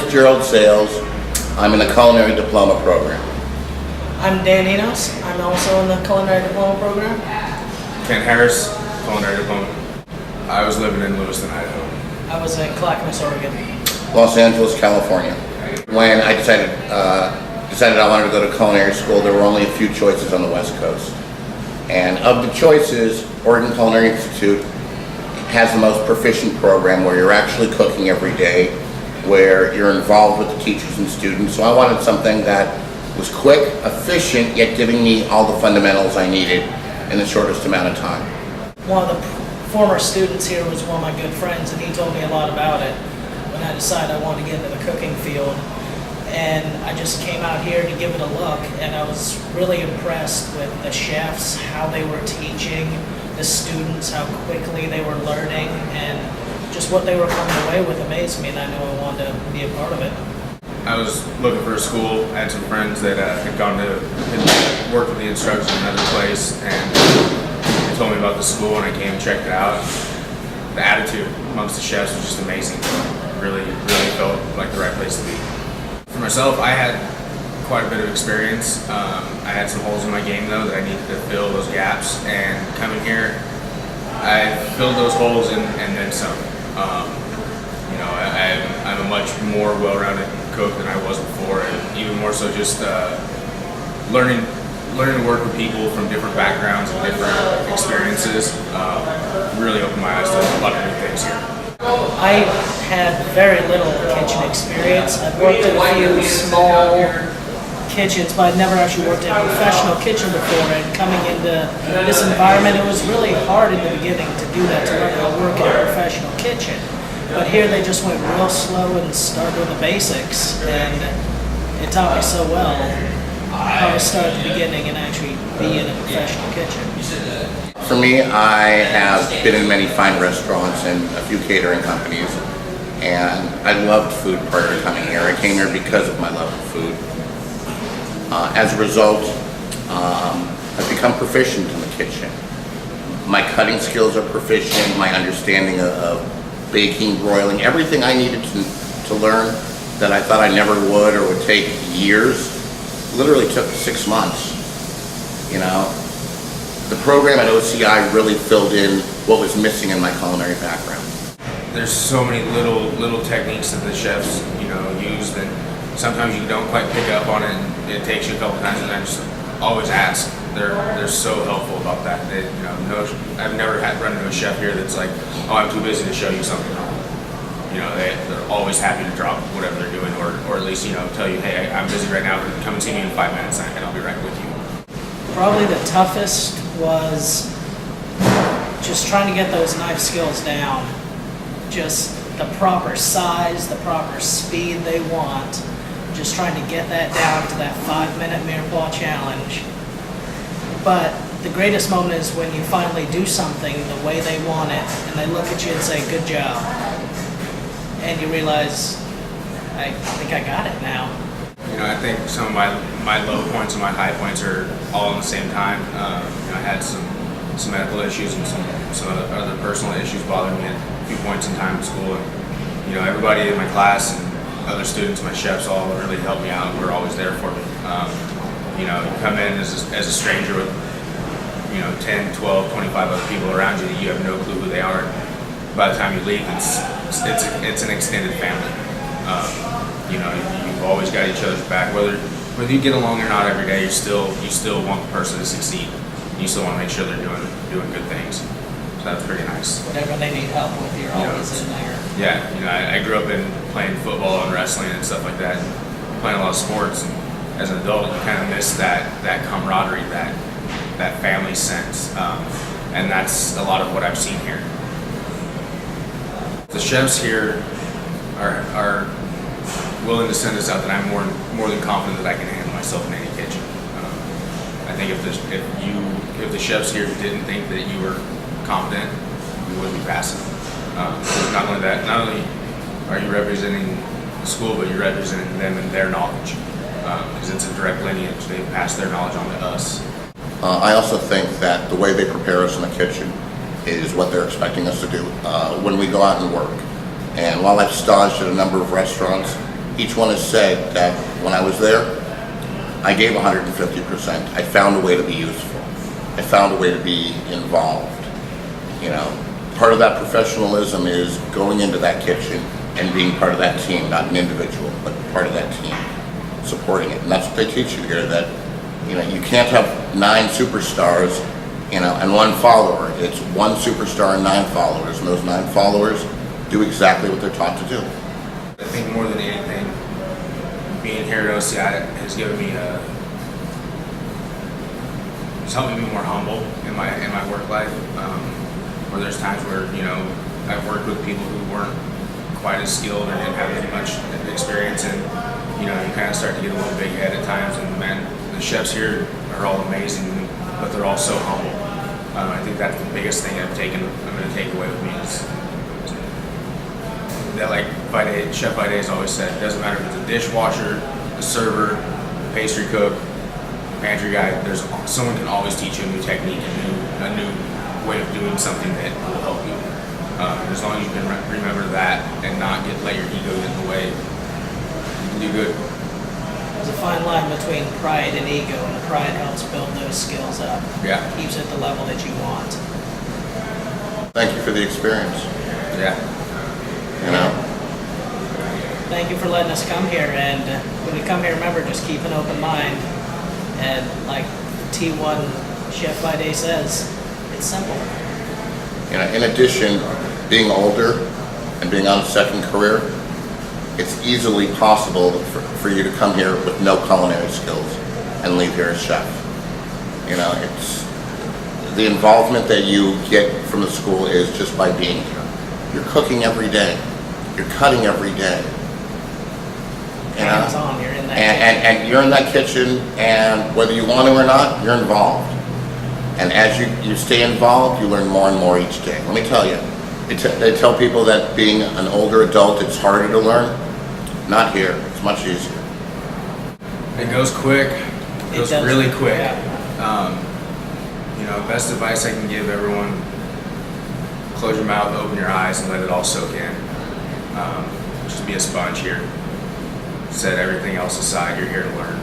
Gerald Sales. I'm in the Culinary Diploma program. I'm Dan Enos. I'm also in the Culinary Diploma program. Ken Harris, Culinary Diploma. I was living in Lewiston, Idaho. I was in Clackamas, Oregon. Los Angeles, California. When I decided I wanted to go to culinary school, there were only a few choices on the West Coast. And of the choices, Oregon Culinary Institute has the most proficient program where you're actually cooking every day, where you're involved with the teachers and students. So I wanted something that was quick, efficient, yet giving me all the fundamentals I needed in the shortest amount of time. One of the former students here was one of my good friends, and he told me a lot about it when I decided I wanted to get into the cooking field. And I just came out here to give it a look, and I was really impressed with the chefs, how they were teaching the students, how quickly they were learning, and just what they were coming away with amazed me, and I knew I wanted to be a part of it. I was looking for a school. I had some friends that had worked with the instructors in another place, and they told me about the school, and I came and checked it out. The attitude amongst the chefs was just amazing. Really felt like the right place to be. For myself, I had quite a bit of experience. I had some holes in my game though that I needed to fill those gaps, and coming here, I filled those holes and then some. I'm a much more well-rounded cook than I was before, and even more so just learning to work with people from different backgrounds and different experiences really opened my eyes to a lot of new things here. I had very little kitchen experience. I've worked in a few small kitchens, but I'd never actually worked in a professional kitchen before. And coming into this environment, it was really hard in the beginning to do that, to learn how to work in a professional kitchen. But here they just went real slow and started with the basics, and it taught me so well how to start at the beginning and actually be in a professional kitchen. For me, I have been in many fine restaurants and a few catering companies, and I loved food prior to coming here. I came here because of my love of food. As a result, I've become proficient in the kitchen. My cutting skills are proficient, my understanding of baking, broiling, everything I needed to learn that I thought I never would or would take years, literally took 6 months, you know. The program at OCI really filled in what was missing in my culinary background. There's so many little techniques that the chefs, use that sometimes you don't quite pick up on it, and it takes you a couple times, and I just always ask. They're so helpful about that. I've never run into a chef here that's like, oh, I'm too busy to show you something. They're always happy to drop whatever they're doing, or at least tell you, hey, I'm busy right now. Come and see me in 5 minutes, and I'll be right with you. Probably the toughest was just trying to get those knife skills down. Just the proper size, the proper speed they want. Just trying to get that down to that 5-minute mirepoix challenge. But the greatest moment is when you finally do something the way they want it, and they look at you and say, good job. And you realize, I think I got it now. I think some of my low points and my high points are all at the same time. I had some medical issues and some other personal issues bothering me at a few points in time in school. And, everybody in my class and other students, my chefs, all really helped me out. Were always there for me. You come in as a stranger with 10, 12, 25 other people around you that you have no clue who they are. By the time you leave, it's an extended family. You've always got each other's back. Whether you get along or not every day, you still want the person to succeed. You still want to make sure they're doing good things. So that's pretty nice. Whatever they need help with, you're always in there. Yeah, I grew up in playing football and wrestling and stuff like that, and playing a lot of sports. And as an adult, you kind of miss that camaraderie, that family sense, and that's a lot of what I've seen here. The chefs here are willing to send us out that I'm more than confident that I can handle myself in any kitchen. I think if the chefs here didn't think that you were competent, we wouldn't be passing. Not only that, not only are you representing the school, but you're representing them and their knowledge, because it's a direct lineage. They pass their knowledge on to us. I also think that the way they prepare us in the kitchen is what they're expecting us to do when we go out and work. And while I've staged at a number of restaurants, each one has said that when I was there, I gave 150%. I found a way to be useful. I found a way to be involved. You know, part of that professionalism is going into that kitchen and being part of that team, not an individual, but part of that team, supporting it. And that's what they teach you here, that, you know, you can't have 9 superstars, you know, and 1 follower. It's 1 superstar and 9 followers, and those 9 followers do exactly what they're taught to do. I think more than anything, being here at OCI has given me it's helped me be more humble in my work life. Where there's times where, you know, I've worked with people who weren't quite as skilled or didn't have as much experience, and you know, you kind of start to get a little big head at times. And man, the chefs here are all amazing, but they're all so humble. I think that's the biggest thing I'm going to take away with me is that, like Chef Vide has always said, it doesn't matter if it's a dishwasher, a server, a pastry cook, pantry guy. Someone can always teach you a new technique, a new way of doing something that will help you. As long as you can remember that and not let your ego get in the way, you can do good. There's a fine line between pride and ego, and pride helps build those skills up. Yeah. Keeps it at the level that you want. Thank you for the experience. Yeah. You know? Thank you for letting us come here, and when you come here, remember, just keep an open mind. And like T1 Chef Vide says, it's simple. You know, in addition, being older and being on a second career, it's easily possible for you to come here with no culinary skills and leave here as chef. You know, it's the involvement that you get from the school is just by being here. You're cooking every day. You're cutting every day. You know? Hands-on, you're in that and you're in that kitchen, and whether you want to or not, you're involved. And as you stay involved, you learn more and more each day. Let me tell you, they tell people that being an older adult, it's harder to learn. Not here. It's much easier. It goes quick. It goes really quick. Yeah. You know, best advice I can give everyone: close your mouth, open your eyes, and let it all soak in. Just be a sponge here. Set everything else aside. You're here to learn.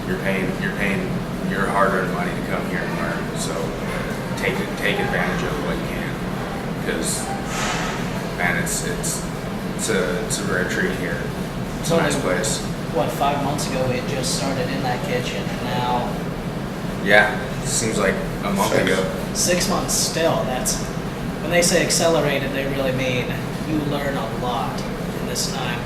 You're paying your hard-earned money to come here and learn. So take advantage of what you can, because man, it's a rare treat here. It's a nice place. What, 5 months ago we had just started in that kitchen, and now Yeah, it seems like a month ago. 6 months still. That's when they say accelerated, they really mean you learn a lot in this time.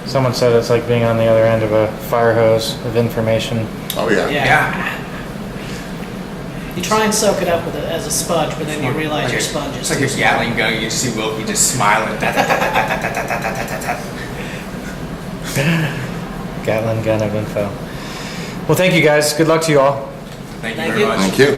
Someone said it's like being on the other end of a fire hose of information. Oh yeah. Yeah. You try and soak it up as a sponge, but then you realize your sponge is It's like a Gatling gun. You see Wilkie just smiling. Gatling gun of info. Well, thank you guys. Good luck to you all. Thank you Thank very you. much. Thank you.